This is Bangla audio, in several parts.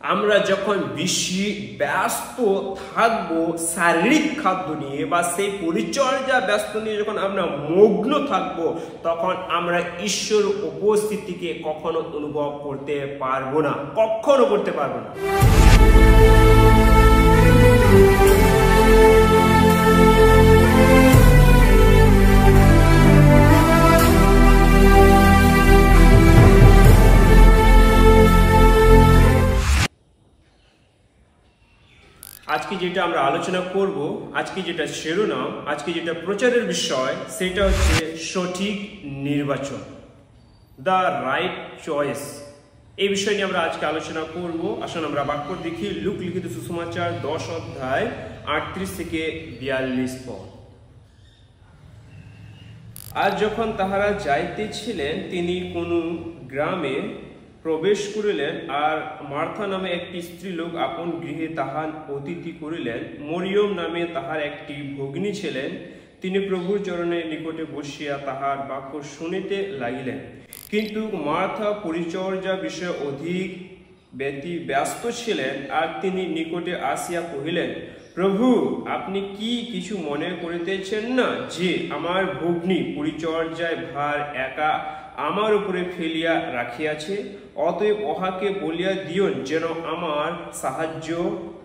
আমরা যখন বেশি ব্যস্ত থাকবো শারীরিক খাদ্য নিয়ে বা সেই পরিচর্যা ব্যস্ত নিয়ে যখন আমরা মগ্ন থাকবো, তখন আমরা ঈশ্বর উপস্থিতিকে কখনো অনুভব করতে পারবো না, কখনো করতে পারবো না। আজকে যেটা আমরা আলোচনা করব, আজকে যেটা শিরোনাম, আজকে যেটা প্রচারের বিষয়, সেটা হচ্ছে সঠিক নির্বাচন, দ্য রাইট চয়েস। এই বিষয় নিয়ে আমরা আজকে আলোচনা করব। আসুন আমরা বাক্য দেখি। লুক লিখিত সুসমাচার 10 অধ্যায় 38 থেকে 42 পদ। আর যখন তাহারা যাইতেছিলেন, তিনি কোন গ্রামে প্রবেশ করিলেন, আর মার্থা নামে একটি স্ত্রীলোক আপন গৃহে তাহার অতিথি করিলেন। মরিয়ম নামে তাহার একটি ভগিনী ছিলেন। তিনি প্রভুর চরণের নিকটে বসিয়া তাহার বাক্য শুনিতে লাগিলেন। কিন্তু মার্থা পরিচর্যা বিষয়ে অধিক ব্যস্ত ছিলেন। আর তিনি নিকটে আসিয়া কহিলেন, প্রভু, আপনি কি কিছু মনে করিতেছেন না যে আমার ভগ্নী পরিচর্যায় ভার একা আমার উপরে ফেলিয়া রাখিয়াছে? অতএব উহাকে বলিয়া দিও যেন আমার সাহায্য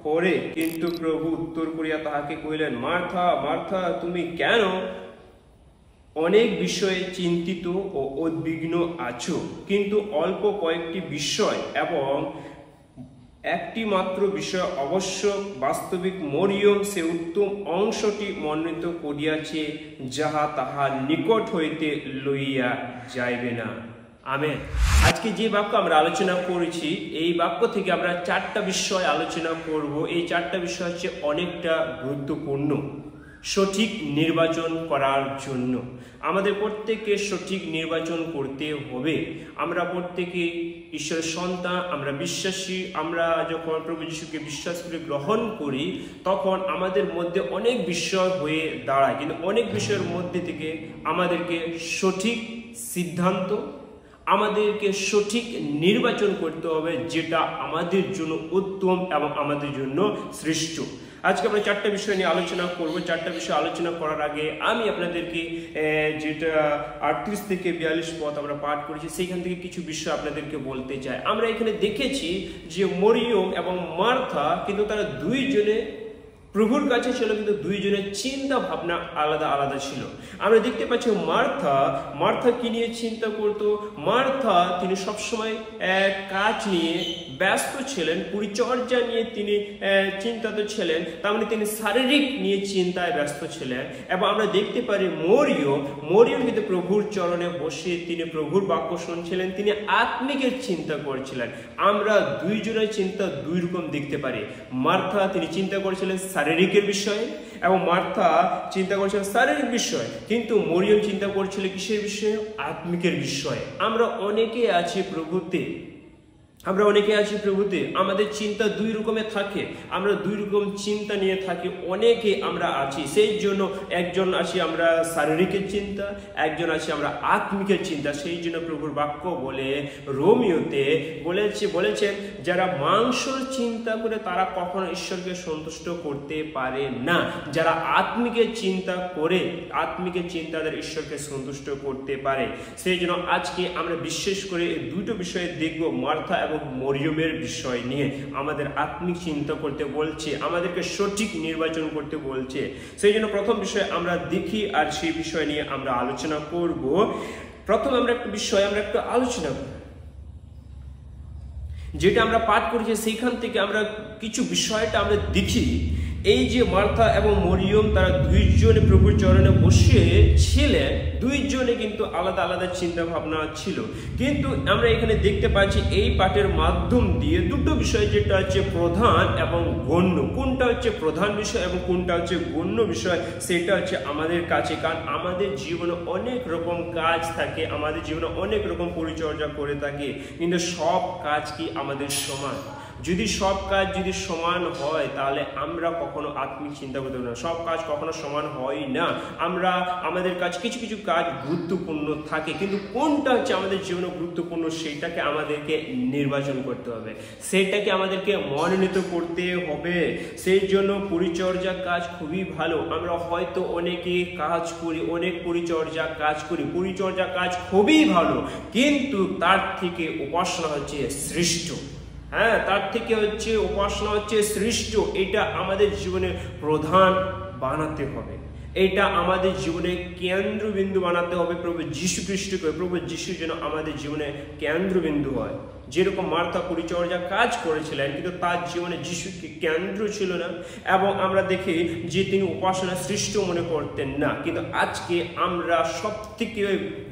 করে। কিন্তু প্রভু উত্তর করিয়া তাহাকে কহিলেন, মার্থা, মার্থা, তুমি কেন অনেক বিষয়ে চিন্তিত ও উদ্বিগ্ন আছো, কিন্তু অল্প কয়েকটি বিষয় এবং একটি মাত্র বিষয় অবশ্য বাস্তবিক। মরিয়ম সে উত্তম অংশটি মনোনীত করিয়াছে, যাহা তাহার নিকট হইতে লইয়া যাইবে না। আমেন। আজকে যে বাক্য আমরা আলোচনা করেছি, এই বাক্য থেকে আমরা 4টা বিষয় আলোচনা করব। এই 4টা বিষয় হচ্ছে অনেকটা গুরুত্বপূর্ণ সঠিক নির্বাচন করার জন্য। আমাদের প্রত্যেককে সঠিক নির্বাচন করতে হবে। আমরা প্রত্যেকে ঈশ্বরের সন্তান, আমরা বিশ্বাসী। আমরা যখন প্রভু যিশুকে বিশ্বাস করে গ্রহণ করি, তখন আমাদের মধ্যে অনেক বিষয় হয়ে দাঁড়ায়। কিন্তু অনেক বিষয়ের মধ্যে থেকে আমাদেরকে সঠিক সিদ্ধান্ত, আমাদেরকে সঠিক নির্বাচন করতে হবে, যেটা আমাদের জন্য উত্তম এবং আমাদের জন্য শ্রেষ্ঠ। আজকে আমরা 4টা বিষয় নিয়ে আলোচনা করব। 4টা বিষয় আলোচনা করার আগে আমি আপনাদেরকে যেটা 38 থেকে 42 পদ আমরা পাঠ করেছি, সেইখান থেকে কিছু বিষয় আপনাদেরকে বলতে চাই। আমরা এখানে দেখেছি যে মরিয়ম এবং মার্থা, কিন্তু তারা দুইজনে প্রভুর কাছে ছিল, কিন্তু দুইজনের চিন্তা ভাবনা আলাদা আলাদা ছিল। আমরা দেখতে পাচ্ছি মার্থা কি নিয়ে চিন্তা করতো? মার্থা তিনি সবসময় কাজ নিয়ে ব্যস্ত ছিলেন, পরিচর্যা নিয়ে তিনি চিন্তিত ছিলেন। তার মানে তিনি শারীরিক নিয়ে চিন্তায় ব্যস্ত ছিলেন। এবং আমরা দেখতে পারি মরিয়ম কিন্তু প্রভুর চরণে বসে তিনি প্রভুর বাক্য শুনছিলেন, তিনি আত্মিকের চিন্তা করছিলেন। আমরা দুইজনের চিন্তা দুই রকম দেখতে পারি। মার্থা তিনি চিন্তা করেছিলেন শারীরিকের বিষয়ে, এবং মার্থা চিন্তা করছিলেন শারীরিক বিষয়, কিন্তু মরিয়ম চিন্তা করছিল কিসের বিষয়ে? আত্মিকের বিষয়ে। আমরা অনেকে আছি প্রভুতে, আমাদের চিন্তা দুই রকমের থাকে। আমরা দুই রকম চিন্তা নিয়ে থাকি, অনেকে আমরা আছি। সেই জন্য একজন আছি আমরা শারীরিকের চিন্তা, একজন আছি আমরা আত্মিকের চিন্তা। সেই জন্য প্রভুর বাক্য বলে রোমিওতে বলেছেন যারা মাংসর চিন্তা করে তারা কখনো ঈশ্বরকে সন্তুষ্ট করতে পারে না। যারা আত্মিকের চিন্তা করে, আত্মিকের চিন্তা তাদের ঈশ্বরকে সন্তুষ্ট করতে পারে। সেই জন্য আজকে আমরা বিশেষ করে এই দুটো বিষয়ে দেখব, মার্থা এবং মরিয়মের বিষয় নিয়ে আমাদের আত্মিক চিন্তা করতে বলছে, আমাদেরকে সঠিক নির্বাচন করতে বলছে। সেই জন্য প্রথম বিষয় আমরা দেখি, আর সেই বিষয় নিয়ে আমরা আলোচনা করব। প্রথম আমরা একটা বিষয় আমরা একটু আলোচনা করব, যেটা আমরা পাঠ করেছি সেইখান থেকে আমরা কিছু বিষয়টা আমরা দেখি। এই যে মার্থা এবং মরিয়ম, তারা দুইজনে প্রভুর চরণে বসে ছিলেন, দুইজনে কিন্তু আলাদা আলাদা চিন্তা ভাবনা ছিল। কিন্তু আমরা এখানে দেখতে পাচ্ছি এই পাঠের মাধ্যম দিয়ে দুটো বিষয়, যেটা হচ্ছে প্রধান এবং গণ্য। কোনটা হচ্ছে প্রধান বিষয় এবং কোনটা হচ্ছে গণ্য বিষয়, সেটা হচ্ছে আমাদের কাছে। কারণ আমাদের জীবনে অনেক রকম কাজ থাকে, আমাদের জীবনে অনেক রকম পরিচর্যা করে থাকে, কিন্তু সব কাজ কি আমাদের সমান? যদি সব কাজ যদি সমান হয়, তাহলে আমরা কখনো আত্মিক চিন্তা করতে পারবো না। সব কাজ কখনো সমান হয় না। আমাদের কাজ কিছু কিছু কাজ গুরুত্বপূর্ণ থাকে, কিন্তু কোনটা হচ্ছে আমাদের জীবনে গুরুত্বপূর্ণ সেইটাকে আমাদেরকে নির্বাচন করতে হবে, সেইটাকে আমাদেরকে মনোনীত করতে হবে। সেই জন্য পরিচর্যা কাজ খুবই ভালো। আমরা হয়তো অনেকে কাজ করি, অনেক পরিচর্যা কাজ করি, পরিচর্যা কাজ খুবই ভালো, কিন্তু তার থেকে উপাসনা হচ্ছে শ্রেষ্ঠ। হ্যাঁ, তার থেকে হচ্ছে উপাসনা হচ্ছে শ্রেষ্ঠ। এটা আমাদের জীবনে প্রধান বানাতে হবে, এটা আমাদের জীবনে কেন্দ্রবিন্দু বানাতে হবে প্রভু যীশু খ্রিস্টকে। প্রভু যীশু যেন আমাদের জীবনে কেন্দ্রবিন্দু হয়। যেরকম মার্থা পরিচর্যা কাজ করেছিলেন, কিন্তু তার জীবনে যীশুকে কেন্দ্র ছিল না, এবং আমরা দেখি যে তিনি উপাসনা শ্রেষ্ঠ মনে করতেন না। কিন্তু আজকে আমরা সব থেকে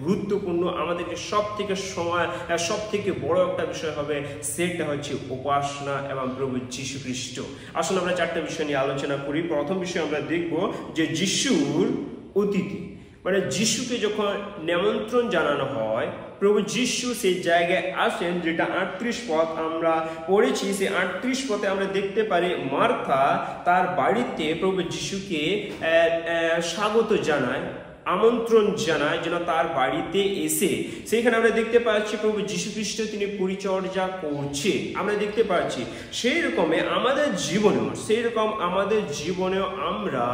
গুরুত্বপূর্ণ, আমাদেরকে সব থেকে সময়, সব থেকে বড় একটা বিষয় হবে, সেটা হচ্ছে উপাসনা এবং প্রভু যীশু খ্রিস্ট। আসলে আমরা চারটা বিষয় নিয়ে আলোচনা করি। প্রথম বিষয় আমরা দেখব যে যিশুর অতিথি, মানে যিশুকে যখন নিমন্ত্রণ জানানো হয়, প্রভু যীশু সেই জায়গায় আসেন, যেটা 38 পদ আমরা পড়েছি। সেই 38 পদে আমরা দেখতে পারি মার্থা তার বাড়িতে প্রভু যীশুকে স্বাগত জানায়, আমন্ত্রণ জানায় যেন তার বাড়িতে এসে। সেখানে আমরা দেখতে পাচ্ছি প্রভু যীশু খ্রিস্ট তিনি পরিচর্যা করছে, আমরা দেখতে পাচ্ছি। সেই রকমে আমাদের জীবনেও আমরা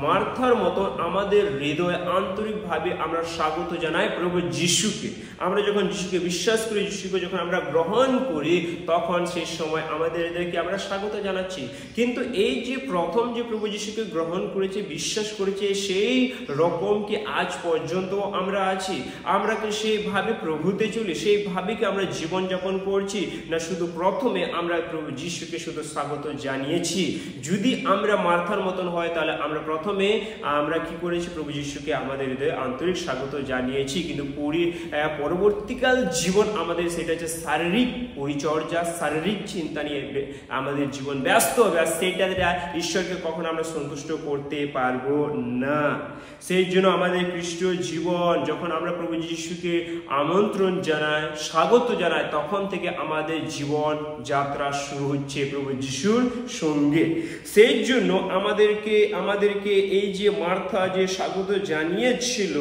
মার্থার মতো আমাদের হৃদয়ে আন্তরিকভাবে আমরা স্বাগত জানাই প্রভু যীশুকে। আমরা যখন যীশুকে বিশ্বাস করি, যীশুকে যখন আমরা গ্রহণ করি, তখন সেই সময় আমাদের হৃদয়কে আমরা স্বাগত জানাচ্ছি। কিন্তু এই যে প্রথম যে প্রভু যীশুকে গ্রহণ করেছে, বিশ্বাস করেছে, সেই রকম কি আজ পর্যন্ত আমরা আছি? আমরা কি সেইভাবে প্রভুতে চলি, সেইভাবে কি আমরা জীবনযাপন করছি, না শুধু প্রথমে আমরা প্রভু যীশুকে শুধু স্বাগত জানিয়েছি? যদি আমরা মার্থার মতন হয়, তাহলে আমরা প্রথমে আমরা কি করেছি, প্রভু যীশুকে আমাদের হৃদয়ে আন্তরিক স্বাগত জানিয়েছি, কিন্তু পরবর্তীকাল জীবন আমাদের সেটা হচ্ছে শারীরিক পরিচর্যা, শারীরিক চিন্তা নিয়ে আমাদের জীবন ব্যস্ত হবে, আর সেইটা ঈশ্বরকে কখনো আমরা সন্তুষ্ট করতে পারবো না। সেই জন্য আমাদের খ্রিস্টীয় জীবন, যখন আমরা প্রভু যীশুকে আমন্ত্রণ জানাই, স্বাগত জানাই, তখন থেকে আমাদের জীবন যাত্রা শুরু হচ্ছে প্রভু যীশুর সঙ্গে। সেই জন্য আমাদেরকে এই যে মার্থা যে স্বাগত জানিয়েছিল,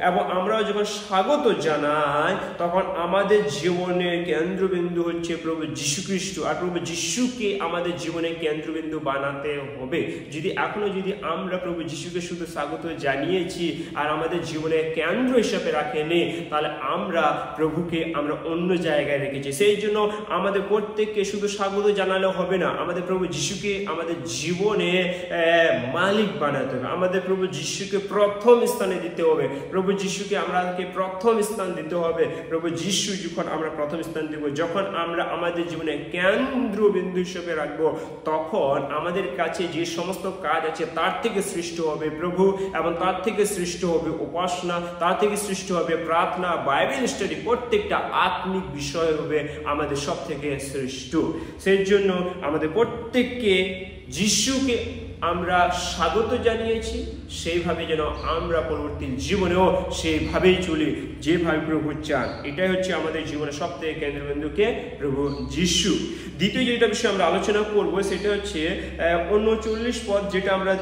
এবং আমরা যখন স্বাগত জানাই, তখন আমাদের জীবনের কেন্দ্রবিন্দু হচ্ছে প্রভু যীশু খ্রিস্ট, আর প্রভু যীশুকে আমাদের জীবনের কেন্দ্রবিন্দু বানাতে হবে। যদি আমরা প্রভু যীশুকে শুধু স্বাগত জানিয়েছি আর আমাদের জীবনে কেন্দ্র হিসেবে রাখেনি, তাহলে আমরা প্রভুকে আমরা অন্য জায়গায় রেখেছি। সেই জন্য আমাদের প্রত্যেককে শুধু স্বাগত জানালে হবে না, আমাদের প্রভু যীশুকে আমাদের জীবনে মালিক বানাতে হবে, আমাদের প্রভু যীশুকে প্রথম স্থানে দিতে হবে, প্রভু যীশুকে আমাদেরকে প্রথম স্থান দিতে হবে। প্রভু যীশু যখন আমরা প্রথম স্থান দেব, যখন আমরা আমাদের জীবনে কেন্দ্রবিন্দু হিসেবে রাখবো, তখন আমাদের কাছে যে সমস্ত কাজ আছে তার থেকে সৃষ্টি হবে প্রভু, এবং তার থেকে সৃষ্টি হবে উপাসনা, তার থেকে সৃষ্টি হবে প্রার্থনা, বাইবেল স্টাডি, প্রত্যেকটা আত্মিক বিষয় হবে আমাদের সব থেকে শ্রেষ্ঠ। সেই জন্য আমাদের প্রত্যেককে যিশুকে আমরা স্বাগত জানিয়েছি, সেইভাবে যেন আমরা পরবর্তী জীবনেও সেইভাবেই চলি, যেভাবে প্রভু চান। এটাই হচ্ছে আমাদের জীবনের সব থেকে কেন্দ্রবিন্দুকে প্রভু যীশু। দ্বিতীয় যেটা বিষয়ে আমরা আলোচনা করব, সেটা হচ্ছে 39 পদ, যেটা আমরা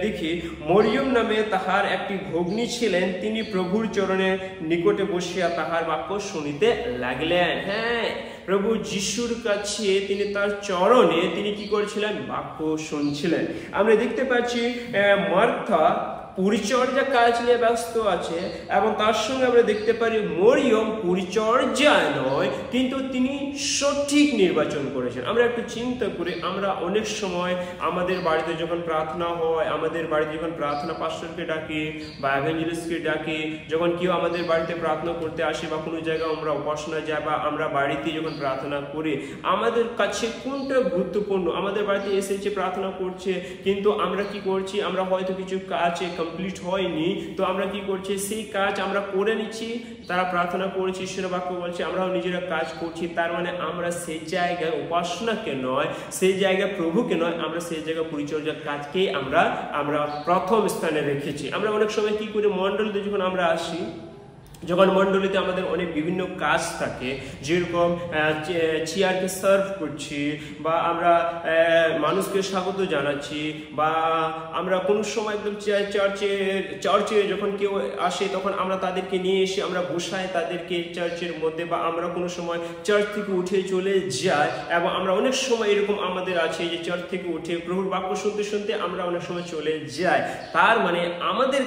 দেখি মরিয়ম নামে তাহার একটি ভগ্নী ছিলেন, তিনি প্রভুর চরণের নিকটে বসিয়া তাহার বাক্য শুনিতে লাগলেন। হ্যাঁ, প্রভু যিশুর কাছে তিনি তার চরণে তিনি কি করেছিলেন, বাক্য শুনছিলেন। আমরা দেখতে পাচ্ছি মার্থা পরিচর্যা কাজ নিয়ে ব্যস্ত আছে, এবং তার সঙ্গে আমরা দেখতে পারি মরিয়ম পরিচর্যায় নয়, কিন্তু তিনি সঠিক নির্বাচন করেছেন। আমরা একটু চিন্তা করি, আমরা অনেক সময় আমাদের বাড়িতে যখন প্রার্থনা হয়, আমাদের বাড়িতে যখন প্রার্থনা পাস্টরকে ডাকি বা এভাঞ্জেলিস্টকে ডাকি, যখন কেউ আমাদের বাড়িতে প্রার্থনা করতে আসে বা কোনো জায়গায় আমরা উপাসনা যাই বা আমরা বাড়িতে যখন প্রার্থনা করি, আমাদের কাছে কোনটা গুরুত্বপূর্ণ? আমাদের বাড়িতে এসেছে, প্রার্থনা করছে, কিন্তু আমরা কি করছি, আমরা হয়তো কিছু কাজ কমপ্লিট হয়নি, তো আমরা কি করছি, সেই কাজ আমরা করে নিচ্ছি। তারা প্রার্থনা করেছি, ঈশ্বরের বাক্য বলছে, আমরাও নিজেরা কাজ করছি, তার মানে আমরা সেই জায়গায় উপাসনাকে নয়, সেই জায়গায় প্রভুকে নয়, আমরা সেই জায়গায় পরিচর্যার কাজকেই আমরা প্রথম স্থানে রেখেছি। আমরা অনেক সময় কি করি, মণ্ডলীতে যখন আমরা আসি, যখন মণ্ডলীতে আমাদের অনেক বিভিন্ন কাজ থাকে, যেরকম চেয়ারকে সার্ভ করছি, বা আমরা মানুষকে স্বাগত জানাচ্ছি, বা আমরা কোনো সময় একদম চার্চে যখন কেউ আসে তখন আমরা তাদেরকে নিয়ে এসে আমরা বসাই তাদেরকে চার্চের মধ্যে, বা আমরা কোনো সময় চার্চ থেকে উঠে চলে যাই। এবং আমরা অনেক সময় এরকম আমাদের আছে যে চার্চ থেকে উঠে প্রভুর বাক্য শুনতে শুনতে আমরা অনেক সময় চলে যাই। তার মানে আমাদের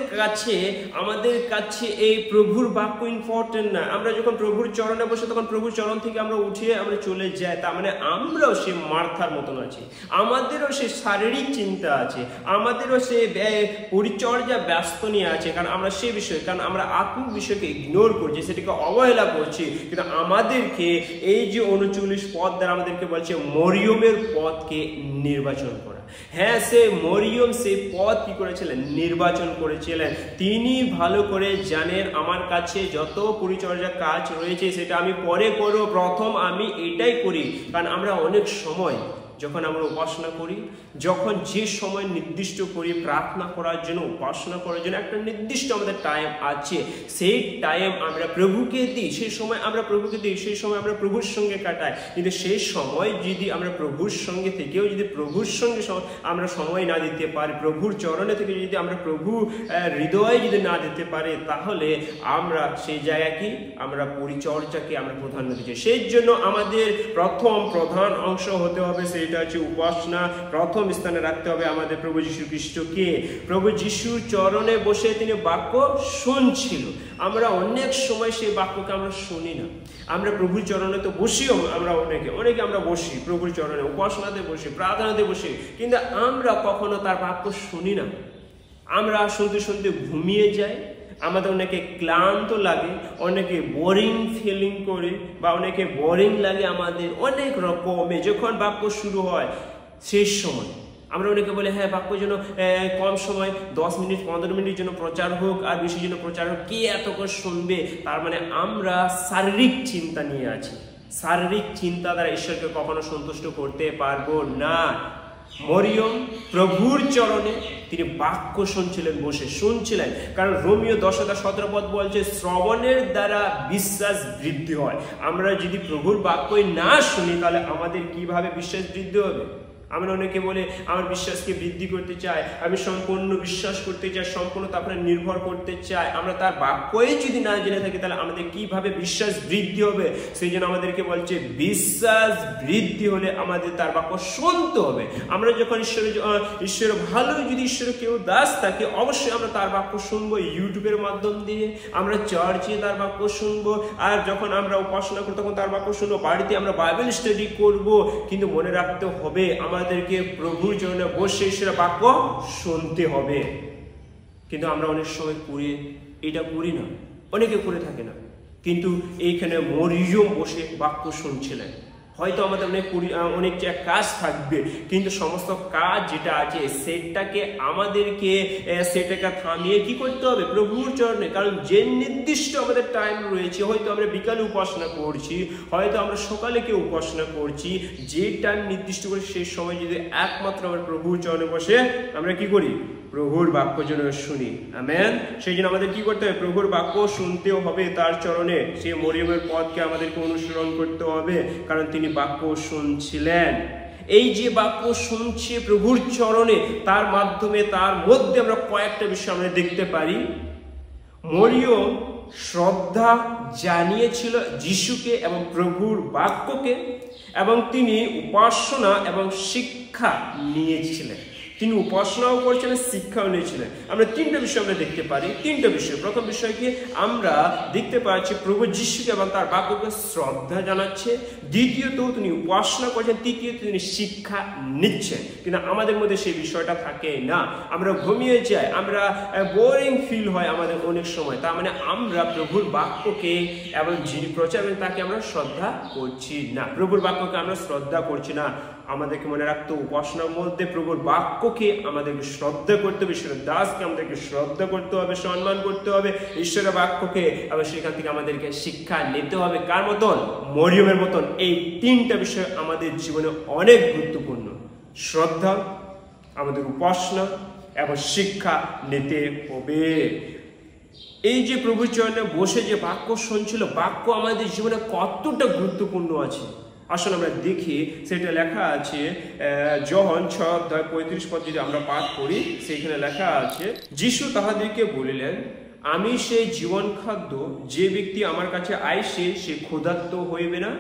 কাছে এই প্রভুর বাক্য ইম্পর্টেন্ট না। আমরা যখন প্রভুর চরণে বসে তখন প্রভুর চরণ থেকে আমরা উঠে আমরা চলে যাই। তার মানে আমরাও সে মার্থার মতন আছি, আমাদেরও সে শারীরিক চিন্তা আছে, আমাদেরও সে পরিচর্যা ব্যস্ত নিয়ে আছে। কারণ আমরা সে বিষয়ে, কারণ আমরা আত্মিক বিষয়কে ইগনোর করছি, সেটাকে অবহেলা করছি। কিন্তু আমাদেরকে এই যে 39 পদ দ্বারা আমাদেরকে বলছে মরিয়মের পদকে নির্বাচন করা। হ্যাঁ, সে মরিয়ম সেই পদ কি করেছিলেন? নির্বাচন করেছিলেন। তিনি ভালো করে জানেন আমার কাছে যত পরিচর্যা কাজ রয়েছে সেটা আমি পরে করব, প্রথম আমি এটাই করি। কারণ আমরা অনেক সময় যখন আমরা উপাসনা করি, যখন যে সময় নির্দিষ্ট করি প্রার্থনা করার জন্য, উপাসনা করার জন্য একটা নির্দিষ্ট আমাদের টাইম আছে, সেই টাইম আমরা প্রভুকে দিই, সেই সময় আমরা প্রভুকে দিই, সেই সময় আমরা প্রভুর সঙ্গে কাটাই। কিন্তু সেই সময় যদি আমরা প্রভুর সঙ্গে থেকেও যদি প্রভুর সঙ্গে আমরা সময় না দিতে পারি, প্রভুর চরণে থেকে যদি আমরা প্রভু হৃদয়ে যদি না দিতে পারি, তাহলে আমরা সেই জায়গায় কি আমরা পরিচর্যাকে আমরা প্রাধান্য দিচ্ছি। সেই জন্য আমাদের প্রধান অংশ হতে হবে সেই এটা হচ্ছে উপাসনা। প্রথম স্থানে রাখতে হবে আমাদের প্রভু যীশু খ্রিস্টকে। প্রভু যীশুর চরণে বসে তিনি বাক্য শুনছিল। আমরা অনেক সময় সেই বাক্যকে আমরা শুনি না। আমরা প্রভুর চরণে তো বসিও, আমরা অনেকে আমরা বসি প্রভুর চরণে, উপাসনাতে বসি, প্রার্থনাতে বসি, কিন্তু আমরা কখনো তার বাক্য শুনি না। আমরা শুনতে শুনতে ঘুমিয়ে যাই, আমাদের অনেকে ক্লান্ত লাগে, অনেকে বোরিং ফিলিং করে, বা অনেকে বোরিং লাগে আমাদের অনেক রকমে। যখন বাক্য শুরু হয় শেষ সময় আমরা অনেকে বলে হ্যাঁ বাক্য যেন কম সময় 10 মিনিট 15 মিনিট জন্য প্রচার হোক, আর বেশি জন্য প্রচার হোক, কে এত করে শুনবে? তার মানে আমরা শারীরিক চিন্তা নিয়ে আছি। শারীরিক চিন্তা দ্বারা ঈশ্বরকে কখনো সন্তুষ্ট করতে পারবো না। মরিয়ম প্রভুর চরণে তিনি বাক্য শুনছিলেন। কারণ রোমীয় 10:17 বলছে শ্রবণের দ্বারা বিশ্বাস বৃদ্ধি হয়। আমরা যদি প্রভুর বাক্যই না শুনি তাহলে আমাদের কিভাবে বিশ্বাস বৃদ্ধি হবে? আমরা অনেকে বলে আমার বিশ্বাসকে বৃদ্ধি করতে চাই, আমি সম্পূর্ণ বিশ্বাস করতে চাই, সম্পূর্ণ তার উপরে নির্ভর করতে চাই। আমরা তার বাক্যই যদি না জেনে থাকি তাহলে আমাদের কিভাবে বিশ্বাস বৃদ্ধি হবে? সেই জন্য আমাদেরকে বলছে বিশ্বাস বৃদ্ধি হলে আমাদের তার বাক্য শুনতে হবে। আমরা যখন ঈশ্বরের ভালো যদি ঈশ্বরের কেউ দাস থাকে, অবশ্যই আমরা তার বাক্য শুনবো ইউটিউবের মাধ্যম দিয়ে, আমরা চার্চে তার বাক্য শুনবো, আর যখন আমরা উপাসনা করি তখন তার বাক্য শুনবো, বাড়িতে আমরা বাইবেল স্টাডি করব। কিন্তু মনে রাখতে হবে আমাদেরকে প্রভুর জন্য বসে ঈশ্বরের বাক্য শুনতে হবে। কিন্তু আমরা অনেক সময় এটা করি না, অনেকে করে থাকে না। কিন্তু এইখানে মরিয়ম বসে বাক্য শুনছিলেন। হয়তো আমাদের অনেক কাজ থাকবে, কিন্তু সমস্ত কাজ যেটা আছে সেটাকে থামিয়ে কি করতে হবে? প্রভুর চরণে। কারণ যে নির্দিষ্ট আমাদের টাইম রয়েছে, হয়তো আমরা বিকালে উপাসনা করছি, হয়তো আমরা সকালে কেউ উপাসনা করছি, যে টাইম নির্দিষ্ট করে সেই সময় যদি একমাত্র আমরা প্রভুর চরণে বসে আমরা কি করি? প্রভুর বাক্য যেন শুনি। আমেন। সেই জন্য আমাদের কি করতে হবে? প্রভুর বাক্য শুনতেও হবে তার চরণে। সেই মরিয়মের পথকে আমাদেরকে অনুসরণ করতে হবে, কারণ তিনি বাক্য শুনছিলেন। এই যে বাক্য শুনছে প্রভুর চরণে, তার মাধ্যমে তার মধ্যে আমরা কয়েকটা বিষয় আমরা দেখতে পারি। মরিয়ম শ্রদ্ধা জানিয়েছিল যিশুকে এবং প্রভুর বাক্যকে, এবং তিনি উপাসনা এবং শিক্ষা নিয়েছিলেন। তিনি উপাসনাও করছিলেন, শিক্ষাও নিয়েছিলেন। আমরা তিনটা বিষয় আমরা দেখতে পারি। তিনটা বিষয়। প্রথম বিষয় কি আমরা দেখতে পাচ্ছি প্রভু যিশুকে এবং তার বাক্যকে শ্রদ্ধা জানাচ্ছে, দ্বিতীয়ত তিনি উপাসনা করছেন, তৃতীয়ত তিনি শিক্ষা নিচ্ছেন। কিন্তু আমাদের মধ্যে সেই বিষয়টা থাকে না। আমরা ঘুমিয়ে যাই, আমরা বোরিং ফিল হয় আমাদের অনেক সময়। তার মানে আমরা প্রভুর বাক্যকে এবং যিনি প্রচার করেন তাকে আমরা শ্রদ্ধা করছি না, প্রভুর বাক্যকে আমরা শ্রদ্ধা করছি না। আমাদেরকে মনে রাখতে উপাসনার মধ্যে প্রভুর বাক্যকে আমাদেরকে শ্রদ্ধা করতে হবে, ঈশ্বরের দাসকে আমাদেরকে শ্রদ্ধা করতে হবে, সম্মান করতে হবে, ঈশ্বরের বাক্যকে, এবং সেখান থেকে আমাদেরকে শিক্ষা নিতে হবে। কার মতন? মরিয়মের মতন। এই তিনটা বিষয় আমাদের জীবনে অনেক গুরুত্বপূর্ণ। শ্রদ্ধা, আমাদের উপাসনা এবং শিক্ষা নিতে হবে। এই যে প্রভুর চরণে বসে যে বাক্য শুনছিল, বাক্য আমাদের জীবনে কতটা গুরুত্বপূর্ণ আছে আসলে আমরা দেখি। সেটা লেখা আছে যোহন 6:35 যদি আমরা পাঠ করি, সেখানে লেখা আছে, যিশু তাহাদেরকে বলিলেন, আমি সেই জীবন খাদ্য, যে ব্যক্তি আমার কাছে আইসে সে ক্ষুধার্ত হইবে না,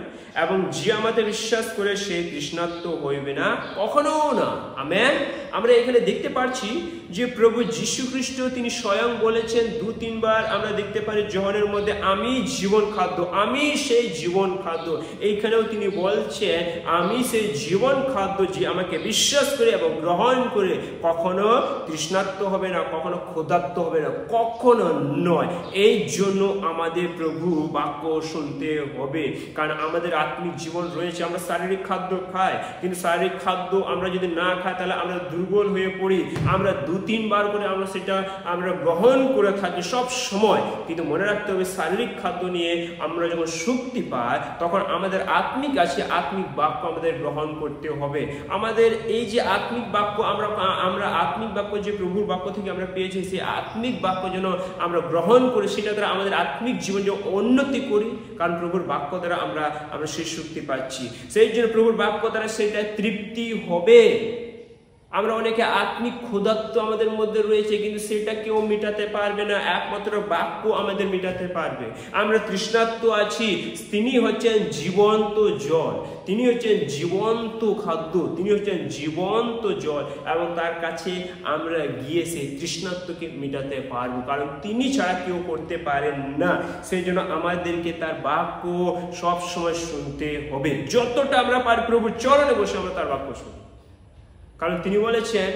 এবং যে আমাদের বিশ্বাস করে সে তৃষ্ণার্ত হইবে না, কখনো না। আমেন। আমরা এখানে দেখতে পাচ্ছি যে প্রভু যীশু খ্রিস্ট তিনি স্বয়ং বলেছেন 2-3 বার আমরা দেখতে পারি যোহনের মধ্যে, আমি জীবন খাদ্য, আমি সেই জীবন খাদ্য। এইখানেও তিনি বলছেন, আমি সেই জীবন খাদ্য, যে আমাকে বিশ্বাস করে এবং গ্রহণ করে কখনো তৃষ্ণার্ত হবে না, কখনো ক্ষুধার্ত হবে না, কখনো নয়। এই জন্য আমাদের প্রভু বাক্য শুনতে হবে, কারণ আমাদের আত্মিক জীবন রয়েছে। আমরা শারীরিক খাদ্য খাই, কিন্তু শারীরিক খাদ্য আমরা যদি না খাই তাহলে আমরা দুর্বল হয়ে পড়ি। আমরা 2-3 বার করে আমরা সেটা আমরা গ্রহণ করে থাকি সব সময়, কিন্তু মনে রাখতে হবে শারীরিক খাদ্য নিয়ে আমরা যখন শক্তি পাই তখন আমাদের আত্মিক আছে, আত্মিক বাক্য আমাদের গ্রহণ করতে হবে। আমাদের এই যে আত্মিক বাক্য আমরা আত্মিক বাক্য যে প্রভুর বাক্য থেকে আমরা পেয়েছি, সেই আত্মিক বাক্য যেন আমরা গ্রহণ করি, সেটা দ্বারা আমাদের আত্মিক জীবন যে উন্নতি করি, কারণ প্রভুর বাক্য দ্বারা আমরা সেই শক্তি পাচ্ছি। সেই জন্য প্রভুর বাক্য দ্বারা সেটা তৃপ্তি হবে। আমরা অনেকে আত্মিক ক্ষুধার্ত আমাদের মধ্যে রয়েছে, কিন্তু সেটা কেউ মেটাতে পারবে না, একমাত্র বাক্য আমাদের মেটাতে পারবে। আমরা তৃষ্ণার্ত আছি, তিনি হচ্ছেন জীবন্ত জল, তিনি হচ্ছেন জীবন্ত খাদ্য, তিনি হচ্ছেন জীবন্ত জল, এবং তার কাছে আমরা গিয়ে সেই তৃষ্ণার্তকে মেটাতে পারবো, কারণ তিনি ছাড়া কেউ করতে পারেন না। সেই জন্য আমাদেরকে তার বাক্য সব সময় শুনতে হবে। যতটা আমরা পারি প্রভুর চরণে বসে আমরা তার বাক্য শুনি, কারণ তিনি বলেছেন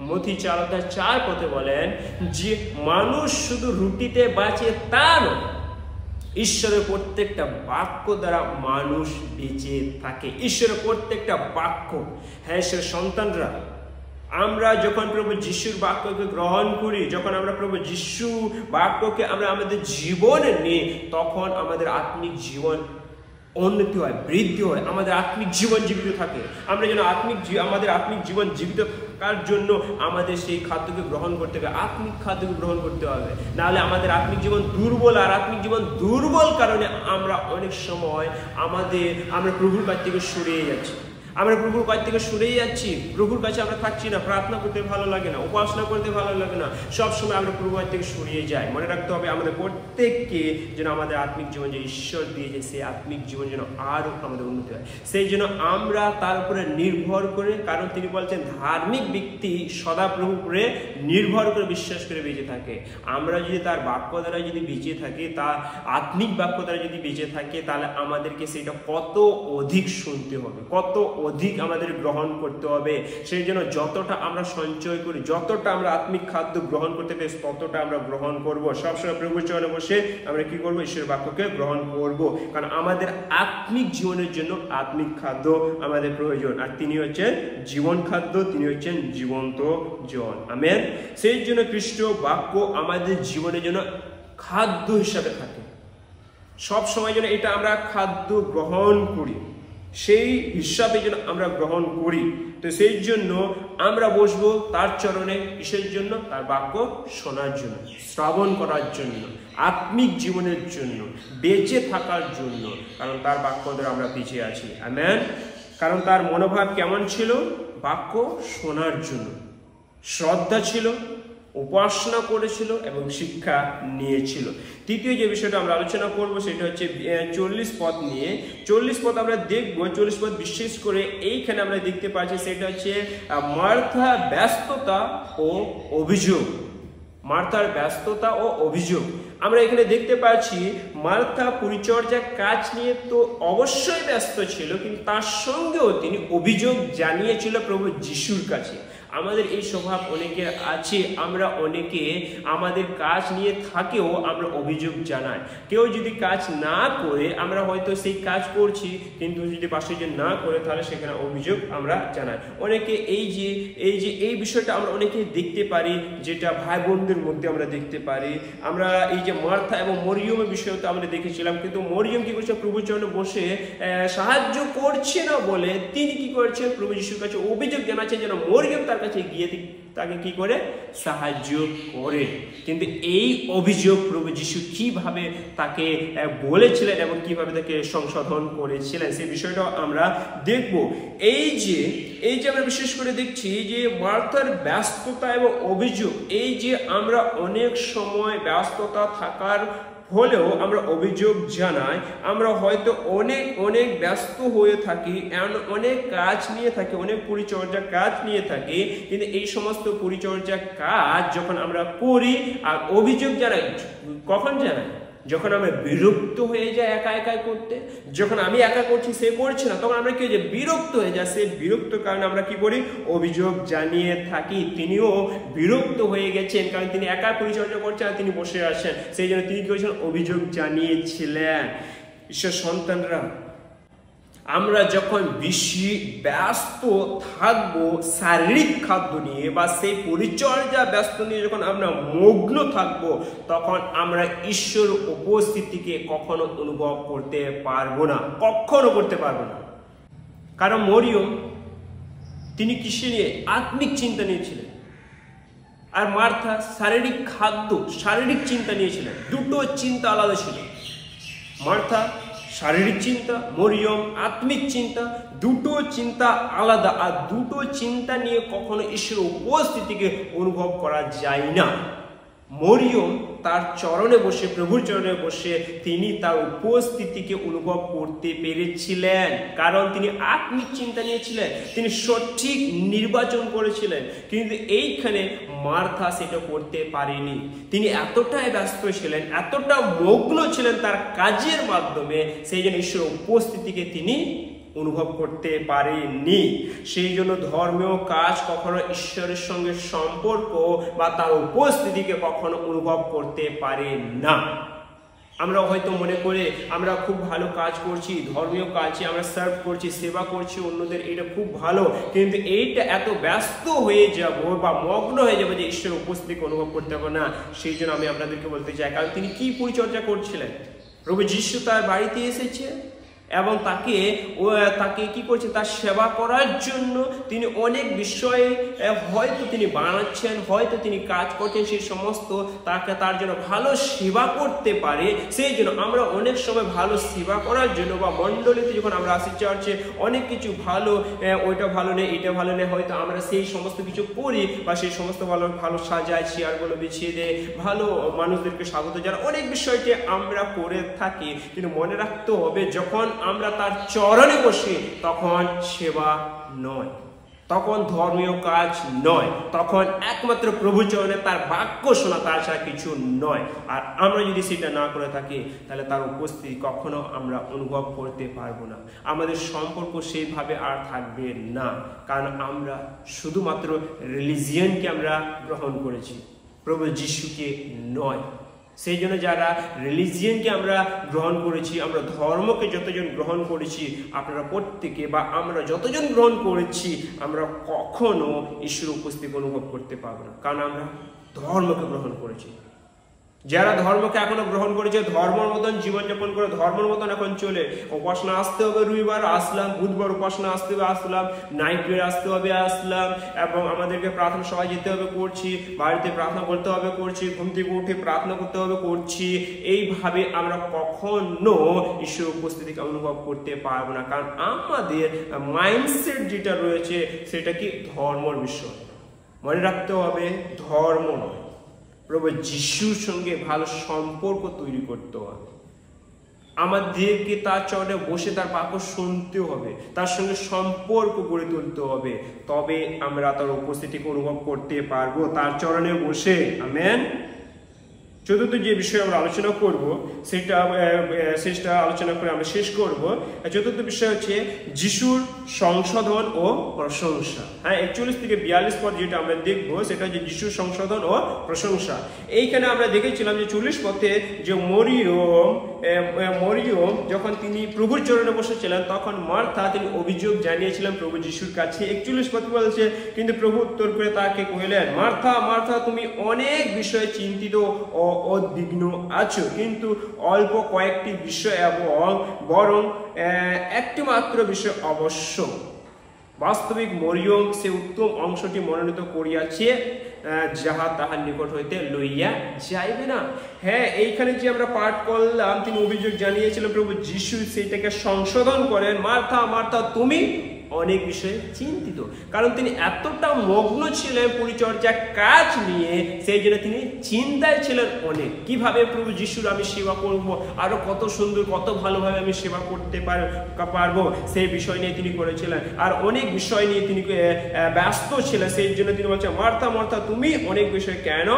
মথি 4:4 বলেন যে মানুষ শুধু রুটিতে বাঁচে তা নয়, ঈশ্বরের প্রত্যেকটা বাক্য দ্বারা মানুষ বেঁচে থাকে। ঈশ্বরের প্রত্যেকটা বাক্য। হ্যাঁ, ঈশ্বরের সন্তানরা, আমরা যখন প্রভু যিশুর বাক্যকে গ্রহণ করি, যখন আমরা প্রভু যিশু বাক্যকে আমরা আমাদের জীবনে নিই, তখন আমাদের আত্মিক জীবন উন্নতি হয়, বৃদ্ধি হয়, আমাদের আত্মিক জীবন জীবিত থাকে। আমরা যেন আমাদের আত্মিক জীবন জীবিত থাকার জন্য আমাদের সেই খাদ্যকে গ্রহণ করতে হবে, আত্মিক খাদ্যকে গ্রহণ করতে হবে, নাহলে আমাদের আত্মিক জীবন দুর্বল। আর আত্মিক জীবন দুর্বল কারণে আমরা অনেক সময় আমরা প্রভুর কাছ থেকে সরিয়ে যাচ্ছি, আমরা প্রভুর কাছ থেকে সরেই যাচ্ছি, প্রভুর কাছে আমরা থাকছি না, প্রার্থনা করতে ভালো লাগে না, উপাসনা করতে ভালো লাগে না, সবসময় আমরা প্রভুর কাছ থেকে সরিয়ে যাই। মনে রাখতে হবে আমাদের প্রত্যেককে যেন আমাদের আত্মিক জীবন যে ঈশ্বর দিয়েছে, সেই আত্মিক জীবন যেন আরও আমাদের উন্নতি হয়। সেই জন্য আমরা তার উপরে নির্ভর করে, কারণ তিনি বলছেন ধার্মিক ব্যক্তি সদা প্রভুর উপরে নির্ভর করে বিশ্বাস করে বেঁচে থাকে। আমরা যদি তার বাক্য দ্বারা যদি বেঁচে থাকি, তার আত্মিক বাক্য দ্বারা যদি বেঁচে থাকে, তাহলে আমাদেরকে সেটা কত অধিক শুনতে হবে, কত অধিক আমাদের গ্রহণ করতে হবে। সেই জন্য যতটা আমরা সঞ্চয় করি, যতটা আমরা আত্মিক খাদ্য গ্রহণ করতে পারি, ততটা আমরা গ্রহণ করব। সবসময় প্রভুর চরণে বসে আমরা কি করব? ঈশ্বরের বাক্যকে গ্রহণ করব, কারণ আমাদের আত্মিক জীবনের জন্য আত্মিক খাদ্য আমাদের প্রয়োজন, আর তিনি হচ্ছেন জীবন খাদ্য, তিনি হচ্ছেন জীবন্ত জল। আমেন। সেই জন্য খ্রিস্ট বাক্য আমাদের জীবনের জন্য খাদ্য হিসাবে থাকে, সব সময় যেন এটা আমরা খাদ্য গ্রহণ করি, সেই হিসাবে যেন আমরা গ্রহণ করি। তো সেই জন্য আমরা বসবো তার চরণে, কিসের জন্য? তার বাক্য শোনার জন্য, শ্রবণ করার জন্য, আত্মিক জীবনের জন্য, বেঁচে থাকার জন্য, কারণ তার বাক্য দ্বারা আমরা বেঁচে আছি। আমেন। কারণ তার মনোভাব কেমন ছিল? বাক্য শোনার জন্য শ্রদ্ধা ছিল, উপাসনা করেছিল এবং শিক্ষা নিয়েছিল। তৃতীয় যে বিষয়টা আমরা আলোচনা করব সেটা হচ্ছে 40 পদ নিয়ে। 40 পদ আমরা দেখবো। 40 পদ বিশেষ করে এইখানে আমরা দেখতে পাচ্ছি, সেটা হচ্ছে মার্থা ব্যস্ততা ও অভিযোগ। মার্থার ব্যস্ততা ও অভিযোগ আমরা এখানে দেখতে পাচ্ছি। মার্থা পরিচর্যার কাজ নিয়ে তো অবশ্যই ব্যস্ত ছিল, কিন্তু তার সঙ্গেও তিনি অভিযোগ জানিয়েছিল প্রভু যিশুর কাছে। আমাদের এই স্বভাব অনেকের আছে, আমরা অনেকে আমাদের কাজ নিয়ে থাকেও আমরা অভিযোগ জানাই। কেউ যদি কাজ না করে, আমরা হয়তো সেই কাজ করছি, কিন্তু যদি পাশে যে না করে, তাহলে সেখানে অভিযোগ আমরা জানাই। অনেকে এই বিষয়টা আমরা অনেকে দেখতে পারি, যেটা ভাই বোনদের মধ্যে আমরা দেখতে পারি। আমরা এই যে মার্থা এবং মরিয়মের বিষয়টা আমরা দেখেছিলাম, কিন্তু মরিয়ম কি করছে? প্রভুর চরণে বসে সাহায্য করছে না বলে তিনি কি করছেন? প্রভু যিশুর কাছে অভিযোগ জানাচ্ছেন যেন মরিয়ম তার তার কাছে গিয়ে তাকে কি করে সাহায্য করে। কিন্তু এই অভিযোগ প্রভু যিশু কিভাবে তাকে বলেছিলেন এবং কিভাবে তাকে সংশোধন করেছিলেন সেই বিষয়টা আমরা দেখব। এই যে আমরা বিশেষ করে দেখছি যে মার্থার ব্যস্ততা এবং অভিযোগ, এই যে আমরা অনেক সময় ব্যস্ততা থাকার হলেও আমরা অভিযোগ জানাই, আমরা হয়তো অনেক ব্যস্ত হয়ে থাকি, অনেক কাজ নিয়ে থাকি, অনেক পরিচর্যা কাজ নিয়ে থাকি, কিন্তু এই সমস্ত পরিচর্যা কাজ যখন আমরা করি আর অভিযোগ জানাই, কখন জানাই? যখন আমরা বিরক্ত হয়ে যাই একা একাই করতে, যখন আমি একা করছি সে করছে না, তখন আমরা কি যে বিরক্ত হয়ে যায়, সেই বিরক্তর কারণে আমরা কি করি? অভিযোগ জানিয়ে থাকি। তিনিও বিরক্ত হয়ে গেছেন কারণ তিনি একা পরিচর্যা করছেন আর তিনি বসে আছেন, সেই জন্য তিনি কি করেছেন? অভিযোগ জানিয়েছিলেন। ঈশ্বর সন্তানরা, আমরা যখন বেশি ব্যস্ত থাকবো শারীরিক খাদ্য নিয়ে বা সেই পরিচর্যা ব্যস্ত নিয়ে যখন আমরা মগ্ন থাকবো, তখন আমরা ঈশ্বর উপস্থিতিকে কখনো অনুভব করতে পারবো না, কখনো করতে পারবো না। কারণ মরিয়ম তিনি কিসে নিয়ে? আত্মিক চিন্তা নিয়েছিলেন, আর মার্থা শারীরিক খাদ্য, শারীরিক চিন্তা নিয়েছিলেন। দুটো চিন্তা আলাদা ছিল। মার্থা শারীরিক চিন্তা, মরিয়ম আত্মিক চিন্তা, দুটো চিন্তা আলাদা। আর দুটো চিন্তা নিয়ে কখনো ঈশ্বরের উপস্থিতিকে অনুভব করা যায় না। মরিয়ম তার চরণে বসে, প্রভুর চরণে বসে তিনি তার উপস্থিতিকে অনুভব করতে পেরেছিলেন, কারণ তিনি আত্মিক চিন্তা নিয়েছিলেন, তিনি সঠিক নির্বাচন করেছিলেন। কিন্তু এইখানে মার্থা সেটা করতে পারেনি। তিনি এতটাই ব্যস্ত ছিলেন, এতটা মগ্ন ছিলেন তার কাজের মাধ্যমে, সেই জন্য ঈশ্বরের উপস্থিতিকে তিনি অনুভব করতে পারেনি। সেই জন্য ধর্মীয় কাজ কখনো ঈশ্বরের সঙ্গে সম্পর্ক বা তার উপস্থিতিকে কখনো অনুভব করতে পারে না। আমরা হয়তো মনে করে আমরা খুব ভালো কাজ করছি, ধর্মীয় কাজে আমরা সার্ভ করছি, সেবা করছি অন্যদের, এটা খুব ভালো, কিন্তু এইটা এত ব্যস্ত হয়ে যাব বা মগ্ন হয়ে যাবো যে ঈশ্বরের উপস্থিতিকে অনুভব করতে পারবো না। সেই জন্য আমি আপনাদেরকে বলতে চাই, কারণ তিনি কি পরিচর্যা করছিলেন? প্রভু যিশু তার বাড়িতে এসেছে এবং তাকে কি করছে? তার সেবা করার জন্য তিনি অনেক বিষয়ে হয়তো তিনি বানাচ্ছেন, হয়তো তিনি কাজ করছেন, সেই সমস্ত তার জন্য ভালো সেবা করতে পারে। সেই জন্য আমরা অনেক সময় ভালো সেবা করার জন্য বা মণ্ডলীতে যখন আমরা আসি চার্চে, অনেক কিছু ভালো, ওইটা ভালো নেই, এটা ভালো নেই, হয়তো আমরা সেই সমস্ত কিছু করি বা সেই সমস্ত ভালো সাজায়, চেয়ারগুলো বিছিয়ে দেয়, ভালো মানুষদেরকে স্বাগত জানাই, অনেক বিষয়টি আমরা করে থাকি। কিন্তু মনে রাখতে হবে, যখন আমরা তার চরণে বসি তখন সেবা নয়, তখন ধর্মীয় কাজ নয়, তখন একমাত্র প্রভু চরণে তার বাক্য শোনা, তাছাড়া কিছু নয়। আর আমরা যদি সেটা না করে থাকি, তাহলে তার উপস্থিতি কখনো আমরা অনুভব করতে পারবো না। আমাদের সম্পর্ক সেইভাবে আর থাকবে না, কারণ আমরা শুধুমাত্র রিলিজিয়নকে আমরা গ্রহণ করেছি, প্রভু যিশুকে নয়। সেই জন্য যারা রিলিজিয়নকে আমরা গ্রহণ করেছি, আমরা ধর্মকে যতজন গ্রহণ করেছি, আপনারা প্রত্যেকে বা আমরা যতজন গ্রহণ করেছি, আমরা কখনো ঈশ্বরের উপস্থিতি অনুভব করতে পারবো না, কারণ আমরা ধর্মকে গ্রহণ করেছি। যারা ধর্মকে এখনো গ্রহণ করেছে, ধর্মের মতন জীবনযাপন করে, ধর্মের মতন এখন চলে, উপাসনা আসতে হবে রবিবার আসলাম, বুধবার উপাসনা আসতে হবে আসলাম, নাইট প্রেয়ার আসতে হবে আসলাম, এবং আমাদেরকে প্রার্থনা সভায় যেতে হবে করছি, বাড়িতে প্রার্থনা করতে হবে করছি, ঘুম থেকে উঠে প্রার্থনা করতে হবে করছি। এইভাবে আমরা কখনো ঈশ্বরের উপস্থিতিকে অনুভব করতে পারবো না, কারণ আমাদের মাইন্ডসেট যেটা রয়েছে সেটা কি? ধর্মের বিষয়। মনে রাখতে হবে, ধর্ম নয়, প্রভু যিশুর সঙ্গে ভালো সম্পর্ক তৈরি করতে হবে। আমাদেরকে তার চরণে বসে তার বাক্য শুনতে হবে, তার সঙ্গে সম্পর্ক গড়ে তুলতে হবে, তবে আমরা তার উপস্থিতিকে অনুভব করতে পারবো তার চরণে বসে। আমেন। চতুর্থ যে বিষয়ে আমরা আলোচনা করব সেটা আলোচনা করে আমরা শেষ করব। চতুর্থ বিষয় হচ্ছে যিশুর সংশোধন ও প্রশংসা। হ্যাঁ, 41 থেকে 42 পদ যেটা আমরা দেখবো সেটা হচ্ছে যিশুর সংশোধন ও প্রশংসা। এইখানে আমরা দেখেছিলাম যে 40 পথে যে মরিয়ম যখন তিনি প্রভুর চরণে বসেছিলেন, তখন মার্থা তিনি অভিযোগ জানিয়েছিলেন প্রভু যিশুর কাছে। 41 পথে বলছে, কিন্তু প্রভু উত্তর করে তাকে কহিলেন, মার্থা মার্থা, তুমি অনেক বিষয়ে চিন্তিত ও উদ্বিগ্ন আছো, কিন্তু অল্প কয়েকটি বিষয় এবং বরং একটি মাত্র বিষয় অবশ্য। বাস্তবিক মরিয়ম সে উত্তম অংশটি মনোনীত করিয়াছে, যাহা তাহার নিকট হইতে লইয়া যাইবে না। হ্যাঁ, এইখানে যে আমরা পাঠ করলাম, তিনি অভিযোগ জানিয়েছিলেন, প্রভু যিশু সেইটাকে সংশোধন করেন, মার্থা মার্থা তুমি অনেক বিষয়ে চিন্তিত। কারণ তিনি এতটা মগ্ন ছিলেন পরিচর্যা কাজ নিয়ে, সেই জন্য তিনি চিন্তায় ছিলেন অনেক। কিভাবে প্রভু যিশুর আমি সেবা করব, আরো কত সুন্দর কত ভালোভাবে আমি সেবা করতে পারবো, সেই বিষয় নিয়ে তিনি করেছিলেন। আর অনেক বিষয় নিয়ে তিনি ব্যস্ত ছিলেন, সেই জন্য তিনি বলছেন মার্থা মার্থা তুমি অনেক বিষয় কেন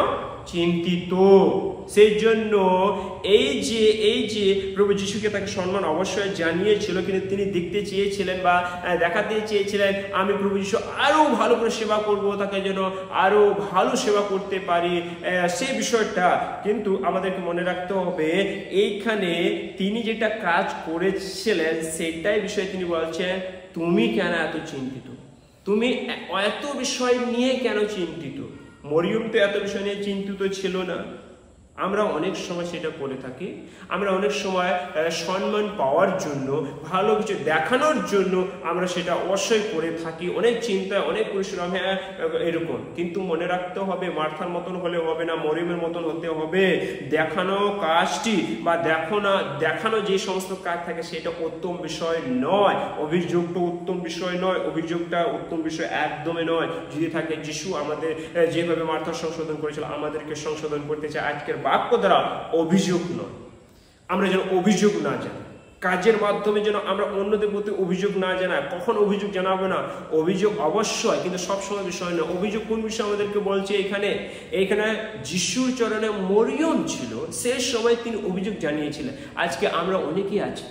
চিন্তিত। সেই জন্য এই যে প্রভু যিশুকে তাকে সম্মান অবশ্যই জানিয়েছিল, কিন্তু তিনি দেখতে চেয়েছিলেন বা দেখাতে চেয়েছিলেন আমি প্রভু যিশু আরো ভালো করে সেবা করব, তাকে যেন আরো ভালো সেবা করতে পারি, সেই বিষয়টা কিন্তু আমাদেরকে মনে রাখতে হবে। এইখানে তিনি যেটা কাজ করেছিলেন সেটাই বিষয়ে তিনি বলছেন তুমি কেন এত চিন্তিত, তুমি এত বিষয় নিয়ে কেন চিন্তিত। মরিয়ম তো এত বিষয় নিয়ে চিন্তিত ছিল না। আমরা অনেক সময় সেটা করে থাকি, আমরা অনেক সময় সম্মান পাওয়ার জন্য, ভালো কিছু দেখানোর জন্য আমরা সেটা অবশ্যই করে থাকি, অনেক চিন্তায় অনেক পরিশ্রম, হ্যাঁ এরকম। কিন্তু মনে রাখতে হবে মার্থার মতন হলে হবে না, মরিয়মের মতন হতে হবে। দেখানো কাজটি বা দেখানো যে সমস্ত কাজ থাকে সেটা উত্তম বিষয় নয়, অভিযোগটা উত্তম বিষয় নয়, অভিযোগটা উত্তম বিষয় একদমই নয়। যদি থাকে যিশু আমাদের যেভাবে মার্থা সংশোধন করেছিল আমাদেরকে সংশোধন করতে চায় আজকের বাক্য দ্বারা, অভিযোগ নয়। আমরা যেন অভিযোগ না জানাই, কাজের মাধ্যমে যেন আমরা অন্যদের প্রতি অভিযোগ না জানাই। কখন অভিযোগ জানাবো না? অভিযোগ অবশ্যই, কিন্তু সবসময় বিষয় না। অভিযোগ কোন বিষয় আমাদেরকে বলছে এখানে যিশুর চরণে মরিয়ম ছিল, সে সময় তিনি অভিযোগ জানিয়েছিলেন। আজকে আমরা অনেকেই আছি,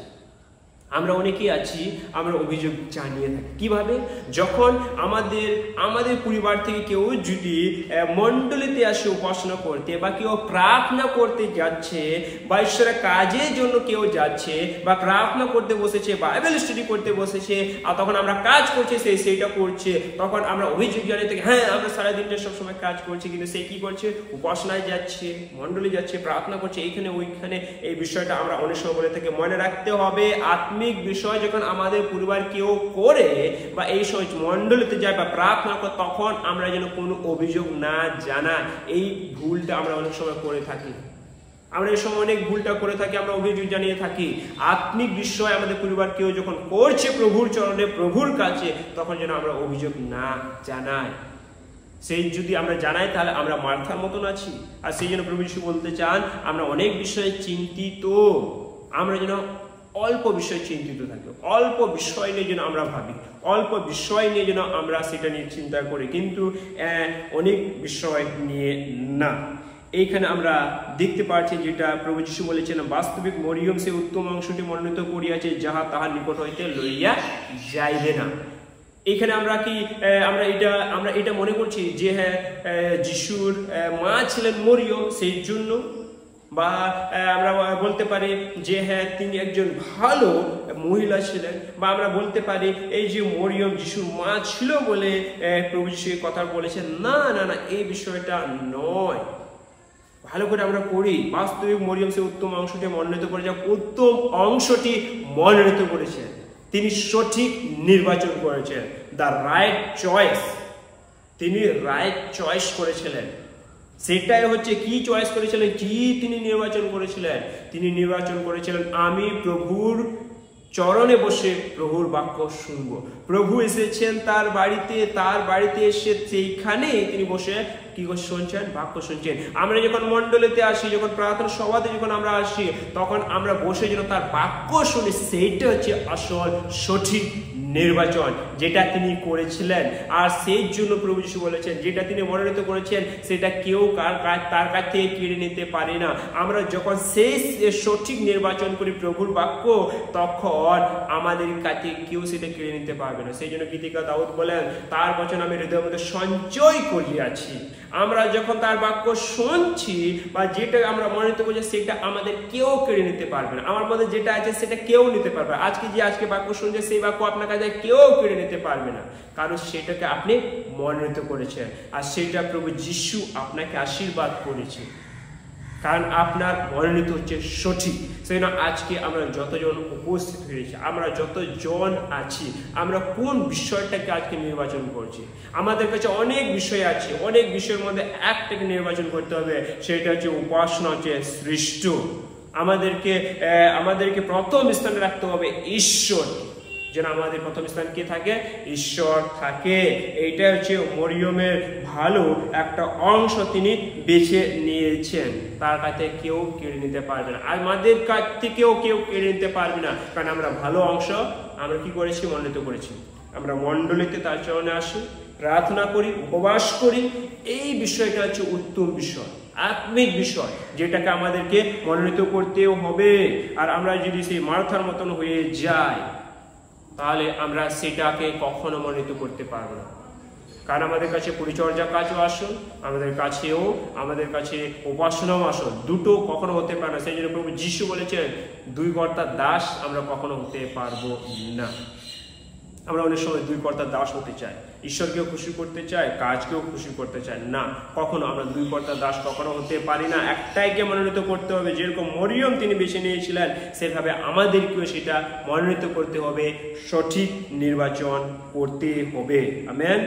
আমরা অভিযোগ জানিয়ে থাকি। কিভাবে? যখন আমাদের পরিবার থেকে কেউ যদি মণ্ডলীতে আসে উপাসনা করতে, বা কেউ প্রার্থনা করতে যাচ্ছে, বা ঈশ্বরের কাজের জন্য কেউ যাচ্ছে, বা প্রার্থনা করতে বসেছে, বাইবেল স্টাডি করতে বসেছে, আর তখন আমরা কাজ করছি, সেইটা করছে, তখন আমরা অভিযোগ জানিয়ে থাকি হ্যাঁ আমরা সারাদিনটা সবসময় কাজ করছি, কিন্তু সে কি করছে? উপাসনায় যাচ্ছে, মণ্ডলী যাচ্ছে, প্রার্থনা করছে, এইখানে ওইখানে। এই বিষয়টা আমরা অনেক সময় বলে থাকি। মনে রাখতে হবে বিষয় যখন আমাদের পরিবার কেউ করে, বা এই সময় মণ্ডলীতে যায় বা প্রার্থনা করে, তখন আমরা যেন কোনো অভিযোগ না জানাই। এই ভুলটা আমরা অনেক সময় করে থাকি, আমরা এই সময় অনেক ভুলটা করে থাকি, আমরা অভিযোগ জানিয়ে থাকি। আত্মিক বিষয় আমাদের পরিবার কেউ যখন করছে প্রভুর চরণে, প্রভুর কাছে, তখন যেন আমরা অভিযোগ না জানাই। সেই যদি আমরা জানাই তাহলে আমরা মার্থার মতন আছি। আর সেই জন্য প্রভু যিশু বলতে চান আমরা অনেক বিষয়ে চিন্তিত, আমরা যেন অল্প বিষয় চিন্তিত থাকি, অল্প বিষয় নিয়ে যেন আমরা ভাবি, অল্প বিষয় নিয়ে যেন আমরা সেটা নিয়ে চিন্তা করি, কিন্তু অনেক বিষয় নিয়ে না। এইখানে আমরা দেখতে পাচ্ছি যেটা প্রভু যিশু বলেছেন বাস্তবিক মরিয়ম সে উত্তম অংশটি মনোনীত করিয়াছে, যাহা তাহার নিকট হইতে লইয়া যাইবে না। এখানে আমরা এটা মনে করছি যে হ্যাঁ যিশুর মা ছিলেন মরিয়ম, সেই জন্য, বা আমরা বলতে পারি যে হ্যাঁ তিনি একজন ভালো মহিলা ছিলেন, বা আমরা বলতে পারি এই যে মরিয়ম যিশুর মা ছিল বলে প্রভু যিশু কথা বলেছেন। না না না, এই বিষয়টা নয়। ভালো করে আমরা পড়ি, বাস্তবিক মরিয়ম সে উত্তম অংশটি মনোনীত করেছে, উত্তম অংশটি মনোনীত করেছেন, তিনি সঠিক নির্বাচন করেছেন, দ্য রাইট চয়েস, তিনি রাইট চয়েস করেছিলেন। সেটাই হচ্ছে কি চয়েস করেছিলেন, কি তিনি নির্বাচন করেছিলেন? তিনি নির্বাচন করেছিলেন আমি প্রভুর চরণে বসে প্রভুর বাক্য শুনবো। প্রভু এসেছেন তার বাড়িতে এসে সেইখানে তিনি বসে কি শুনছেন? বাক্য শুনছেন। আমরা যখন মণ্ডলীতে আসি, যখন প্রার্থনা সভাতে যখন আমরা আসি, তখন আমরা বসে যেন তার বাক্য শুনি, সেইটা হচ্ছে আসল সঠিক নির্বাচন যেটা তিনি করেছিলেন। আর সেই জন্য প্রভু যিশু বলেছেন যেটা তিনি মনোনীত করেছেন সেটা কেউ তার কাছ থেকে কেড়ে নিতে পারে না। আমরা যখন সেই সঠিক নির্বাচন করি প্রভুর বাক্য, তখন আমাদের কাছে কেউ সেটা কেড়ে নিতে পারবে না। সেই জন্য গীতিকা দাউদ বলেন তার বচন আমি হৃদয়ের মধ্যে সঞ্চয় করিয়াছি। আমরা যখন তার বাক্য শুনছি বা যেটা আমরা মনোনীত করছি সেটা আমাদের কেউ কেড়ে নিতে পারবে না। আমার মধ্যে যেটা আছে সেটা কেউ নিতে পারবে। আজকে বাক্য শুনছে, সেই বাক্য আপনার কাছে কেউ কেড়ে নিতে পারবে না, কারণ সেটাকে আপনি মনোনীত করেছেন, আর সেটা প্রভু যিশু আপনাকে আশীর্বাদ করেছে। কারণ আপনার মনোনীত হচ্ছে সঠিক। সেই জন্য আজকে আমরা যতজন উপস্থিত হয়েছি, আমরা যতজন আছি, আমরা কোন বিষয়টাকে আজকে নির্বাচন করছি? আমাদের কাছে অনেক বিষয় আছে, অনেক বিষয়ের মধ্যে একটাকে নির্বাচন করতে হবে, সেটা হচ্ছে উপাসনা হচ্ছে শ্রেষ্ঠ। আমাদেরকে প্রথম স্থানে রাখতে হবে ঈশ্বর, যেন আমাদের প্রথম স্থান কি থাকে? ঈশ্বর থাকে। এইটা হচ্ছে মরিয়মের ভালো একটা অংশ তিনি বেছে নিয়েছেন, তার কাছে কেউ কেড়ে নিতে পারবে না, আমাদের কাছ থেকেও কেউ কেড়ে নিতে পারবে না। কারণ আমরা ভালো অংশ আমরা কি করেছি? মনোনীত করেছি। আমরা মণ্ডলীতে তার চরণে আসি, প্রার্থনা করি, উপবাস করি। এই বিষয়টা হচ্ছে উত্তম বিষয়, আত্মিক বিষয়, যেটাকে আমাদেরকে মনোনীত করতেও হবে। আর আমরা যদি সেই মার্থার মতন হয়ে যাই, তাহলে আমরা সেটাকে কখনো মনোনীত করতে পারবো না। কারণ আমাদের কাছে পরিচর্যা কাজও আসুন, আমাদের কাছে উপাসনাও আসুন, দুটো কখনো হতে পারে না। সেই জন্য প্রভু যিশু বলেছেন, দুই কর্তার দাস আমরা কখনো হতে পারবো না। আমরা অনেক সময় দুই কর্তার দাস হতে চাই, ঈশ্বরকেও খুশি করতে চাই, কাজকেও খুশি করতে চাই না। কখনো আমরা দুই কর্তার দাস কখনো হতে পারি না। একটাইকে মনোনীত করতে হবে। যেরকম মরিয়ম তিনি বেছে নিয়েছিলেন, সেভাবে আমাদেরকেও সেটা মনোনীত করতে হবে, সঠিক নির্বাচন করতে হবে। আমেন।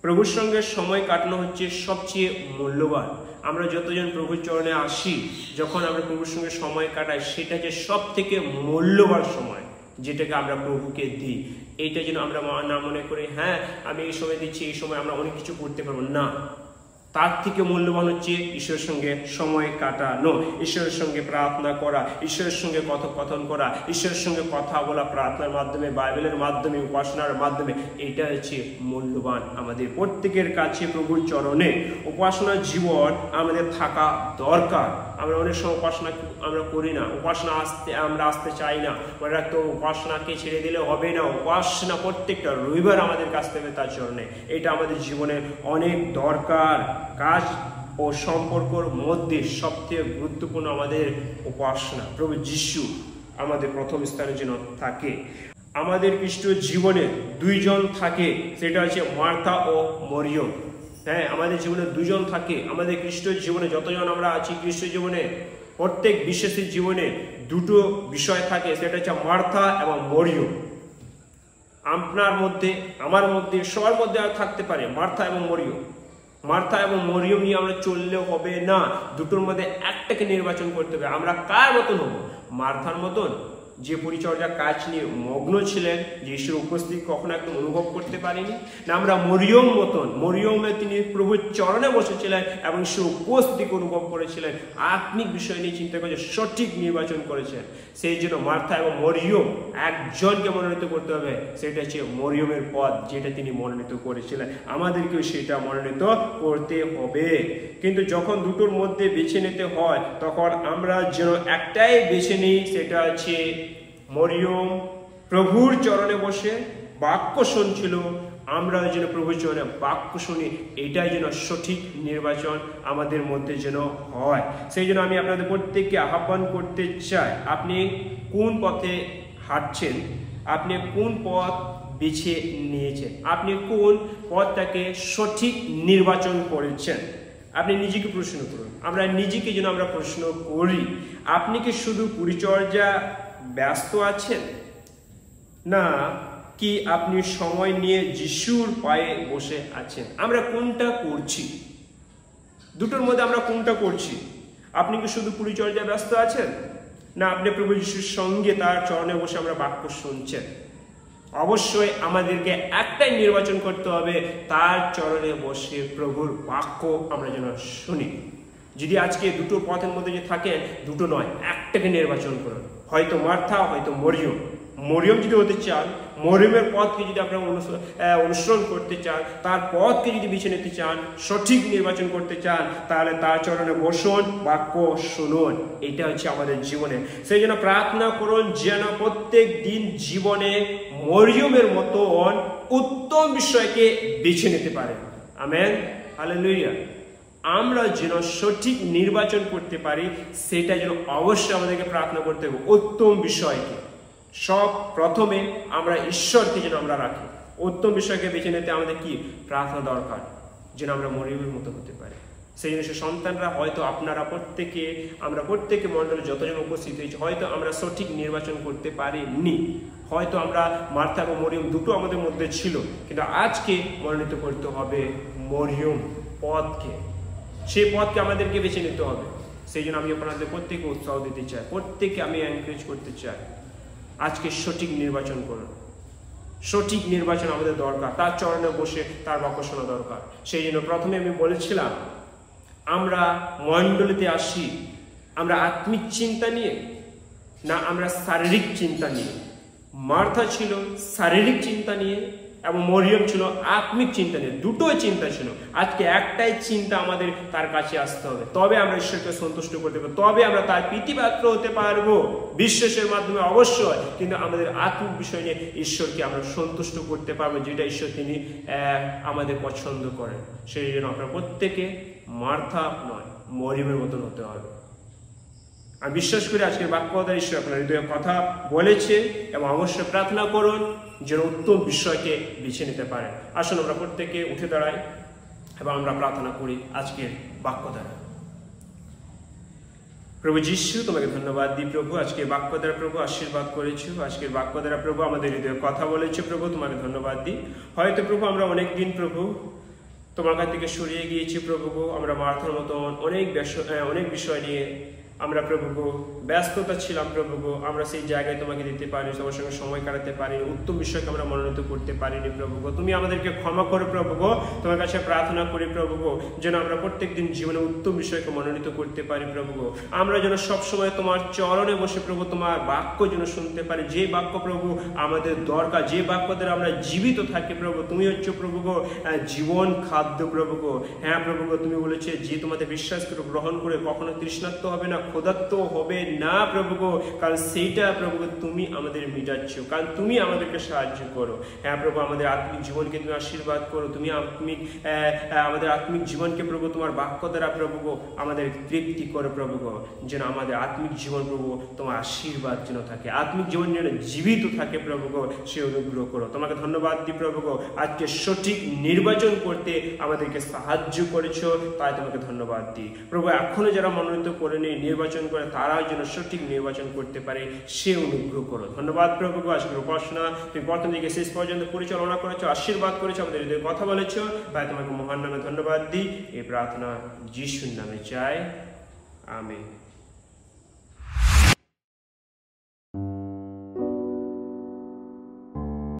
প্রভুর সঙ্গে সময় কাটানো হচ্ছে সবচেয়ে মূল্যবান। আমরা যতজন প্রভুর চরণে আসি, যখন আমরা প্রভুর সঙ্গে সময় কাটাই, সেটা যে সব থেকে মূল্যবান সময়, যেটাকে আমরা প্রভুকে দিই। এইটা যেন আমরা না মনে করি, হ্যাঁ আমি এই সময় দিচ্ছি, এই সময় আমরা অনেক কিছু করতে পারবো না। তার থেকে মূল্যবান হচ্ছে ঈশ্বরের সঙ্গে সময় কাটানো, ঈশ্বরের সঙ্গে প্রার্থনা করা, ঈশ্বরের সঙ্গে কথোপকথন করা, ঈশ্বরের সঙ্গে কথা বলা, প্রার্থনার মাধ্যমে, বাইবেলের মাধ্যমে, উপাসনার মাধ্যমে। এটা হচ্ছে মূল্যবান আমাদের প্রত্যেকের কাছে প্রভুর চরণে। উপাসনার জীবন আমাদের থাকা দরকার। আমরা অনেক সময় উপাসনা আমরা করি না, আমরা আসতে চাই না। মনে রাখতে হবে, উপাসনাকে ছেড়ে দিলে হবে না। উপাসনা প্রত্যেকটা রবিবার আমাদের কাছ থেকে তার চরণে, এটা আমাদের জীবনের অনেক দরকার। কাজ ও সম্পর্কর মধ্যে সবচেয়ে গুরুত্বপূর্ণ আমাদের উপাসনা। প্রভু যিশু আমাদের প্রথম স্থানে যেন থাকে। আমাদের খ্রিস্ট জীবনে দুইজন থাকে, সেটা হচ্ছে মার্থা ও মরিয়ম। হ্যাঁ, আমাদের জীবনে দুজন থাকে। আমাদের খ্রিস্ট জীবনে যতজন আমরা আছি, খ্রিস্ট জীবনে প্রত্যেক বিশ্বাসীর জীবনে দুটো বিষয় থাকে, সেটা হচ্ছে মার্থা এবং মরিয়ম। আপনার মধ্যে, আমার মধ্যে, সবার মধ্যে থাকতে পারে মার্থা এবং মরিয়ম। মার্থা এবং মরিয়ম নিয়ে আমরা চললেও হবে না, দুটোর মধ্যে একটাকে নির্বাচন করতে হবে। আমরা কার মতন হব? মার্থার মতন, যে পরিচর্যা কাজ নিয়ে মগ্ন ছিলেন, যে ঈশ্বরের উপস্থিতি কখনো একদম অনুভব করতে পারেনি, না আমরা মরিয়ম মতন, মরিয়মে তিনি প্রভুর চরণে বসেছিলেন এবং ঈশ্বরের উপস্থিতিকে অনুভব করেছিলেন, আত্মিক বিষয় নিয়ে চিন্তা করে সঠিক নির্বাচন করেছেন। সেই জন্য মার্থা এবং মরিয়ম একজনকে মনোনীত করতে হবে, সেটা হচ্ছে মরিয়মের পদ, যেটা তিনি মনোনীত করেছিলেন। আমাদেরকেও সেটা মনোনীত করতে হবে। কিন্তু যখন দুটোর মধ্যে বেছে নিতে হয়, তখন আমরা যেন একটাই বেছে নিই, সেটা হচ্ছে মরিয়ম প্রভুর চরণে বসে বাক্য শুনছিল, আমরা যেন প্রভুর চরণে বাক্য শুনি। এটাই যেন সঠিক নির্বাচন আমাদের মধ্যে যেন হয়। সেই জন্য আমি আপনাদের প্রত্যেককে আহ্বান করতে চাই, আপনি কোন পথে হাঁটছেন, আপনি কোন পথ বেছে নিয়েছেন, আপনি কোন পথটাকে সঠিক নির্বাচন করেছেন, আপনি নিজেকে প্রশ্ন করুন। আমরা নিজেকে যেন আমরা প্রশ্ন করি, আপনি কি শুধু পরিচর্যা ব্যস্ত আছেন, না কি আপনি সময় নিয়ে যিশুর পায়ে বসে আছেন? আমরা কোনটা করছি? দুটোর মধ্যে আমরা কোনটা করছি? আপনি কি শুধু পরিচর্যা ব্যস্ত আছেন, না আপনি প্রভু যিশুর সঙ্গে তার চরণে বসে আমরা বাক্য শুনছেন? অবশ্যই আমাদেরকে একটাই নির্বাচন করতে হবে, তার চরণে বসে প্রভুর বাক্য আমরা যেন শুনি। যদি আজকে দুটো পথের মধ্যে যে থাকেন, দুটো নয়, একটাকে নির্বাচন করুন। হয়তো মার্থা, হয়তো মরিয়ম। মরিয়ম যদি হতে চান, মরিয়মের পথকে যদি আপনারা অনুসরণ করতে চান, তার পথকে যদি বেছে নিতে চান, সঠিক নির্বাচন করতে চান, তাহলে তার চরণে বসুন, বাক্য শুনুন। এটা হচ্ছে আমাদের জীবনে। সেই জন্য প্রার্থনা করুন যেন প্রত্যেক দিন জীবনে মরিয়মের মতন উত্তম বিষয়কে বেছে নিতে পারেন। Amen, hallelujah. আমরা যেন সঠিক নির্বাচন করতে পারি, সেটা যেন অবশ্যই আমাদেরকে প্রার্থনা করতে হবে। উত্তম বিষয়কে সব প্রথমে আমরা ঈশ্বরকে যেন আমরা রাখি। উত্তম বিষয়কে বেছে নিতে আমাদের কি প্রার্থনা দরকার, যেন আমরা মরিয়মের মতো হতে পারি। সেই জন্য সে সন্তানরা হয়তো আপনারা প্রত্যেকে, আমরা প্রত্যেকে মণ্ডলে যতজন উপস্থিত হয়েছি, হয়তো আমরা সঠিক নির্বাচন করতে পারিনি। হয়তো আমরা মার্থা এবং মরিয়ম দুটো আমাদের মধ্যে ছিল, কিন্তু আজকে মনোনীত করতে হবে মরিয়ম পথকে, সেই পথকে আমাদেরকে বেছে নিতে হবে। সেই জন্য আমি আপনাদের প্রত্যেকে উৎসাহ দিতে চাই, প্রত্যেকে আমি এনকারেজ করতে চাই, আজকে সঠিক নির্বাচন করুন। সঠিক নির্বাচন আমাদের দরকার, তার চরণে বসে তার বাক্য শোনা দরকার। সেই জন্য প্রথমে আমি বলেছিলাম, আমরা মণ্ডলীতে আসি আমরা আত্মিক চিন্তা নিয়ে না আমরা শারীরিক চিন্তা নিয়ে। মার্থা ছিল শারীরিক চিন্তা নিয়ে এবং মরিয়ম ছিল আত্মিক চিন্তা নিয়ে, দুটোই চিন্তা ছিল। আজকে একটাই চিন্তা আমাদের তার কাছে আসতে হবে, তবে আমরা ঈশ্বরকে সন্তুষ্ট করতে পারবো, তবে আমরা তার প্রীতিপাত্র হতে পারবো বিশ্বাসের মাধ্যমে অবশ্যই। কিন্তু আমাদের আত্মিক বিষয় নিয়ে ঈশ্বরকে আমরা সন্তুষ্ট করতে পারবো, যেটা ঈশ্বর তিনি আমাদের পছন্দ করেন। সেই জন্য আপনারা প্রত্যেকে মার্থা নয় মরিয়মের মতন হতে হবে। আমি বিশ্বাস করি আজকের বাক্য দ্বারা ঈশ্বর আপনার হৃদয়ে কথা বলেছে, এবং অবশ্যই প্রার্থনা করুন যেন উত্তম বিষয়কে বেছে নিতে পারেন। আসুন আমরা প্রত্যেকে উঠে দাঁড়াই এবং আমরা প্রার্থনা করি আজকের বাক্য দ্বারা। প্রভু যীশু, তোমাকে ধন্যবাদ দিই প্রভু, আজকে বাক্য দ্বারা প্রভু আশীর্বাদ করেছো, আজকের বাক্য দ্বারা প্রভু আমাদের হৃদয়ে কথা বলেছো প্রভু, তোমাকে ধন্যবাদ দিই। হয়তো প্রভু আমরা অনেক দিন প্রভু তোমার কাছ থেকে সরিয়ে গিয়েছি প্রভু, আমরা মার্থার মতন অনেক বিষয় নিয়ে আমরা প্রভু ব্যস্ততা ছিলাম প্রভু, আমরা সেই জায়গায় তোমাকে দিতে পারি, তোমার সঙ্গে সময় কাটাতে পারি, উত্তম বিষয়কে আমরা মনোনীত করতে পারিনি প্রভু। তুমি আমাদেরকে ক্ষমা করো প্রভু, তোমার কাছে প্রার্থনা করি প্রভু যেন আমরা প্রত্যেক দিন জীবনে উত্তম বিষয়কে মনোনীত করতে পারি প্রভু। আমরা যেন সবসময় তোমার চরণে বসে প্রভু তোমার বাক্য যেন শুনতে পারি, যে বাক্য প্রভু আমাদের দরকার, যে বাক্য দ্বারা আমরা জীবিত থাকি প্রভু। তুমি হচ্ছে প্রভু জীবন খাদ্য প্রভু। হ্যাঁ প্রভু, তুমি বলেছে যে তোমাদের বিশ্বাস করে গ্রহণ করে কখনো তৃষ্ণার্ত হবে না, ক্ষুধার্ত হবে না প্রভু, কারণ সেইটা প্রভু তুমি আমাদের মিটাচ্ছ, কারণ তুমি আমাদেরকে সাহায্য করো। হ্যাঁ প্রভু, আমাদের আত্মিক জীবনকে তুমি আশীর্বাদ করো, তুমি আমাদের আত্মিক জীবনকে প্রভু তোমার বাক্য দ্বারা প্রভু আমাদের তৃপ্তি করো প্রভু, যেন আমাদের আত্মিক জীবন প্রভু তোমার আশীর্বাদ যেন থাকে, আত্মিক জীবন যেন জীবিত থাকে প্রভু, সে অনুগ্রহ করো। তোমাকে ধন্যবাদ দিই প্রভু, আজকে সঠিক নির্বাচন করতে আমাদেরকে সাহায্য করেছো, তাই তোমাকে ধন্যবাদ দিই প্রভু। এখনো যারা মনোনীত করে নেই নির্বাচন করে, তারাও যেন সঠিক নির্বাচন করতে পারে, সে অনুগ্রহ করো। ধন্যবাদ প্রভু, আজকের উপাসনা তুমি প্রথম থেকে শেষ পর্যন্ত পরিচালনা করেছো, আশীর্বাদ করেছো, আমাদের হৃদয়ে কথা বলেছো, তাই তোমাকে মহান নামে ধন্যবাদ দিই। এই প্রার্থনা যিশুর নামে চাই, আমেন।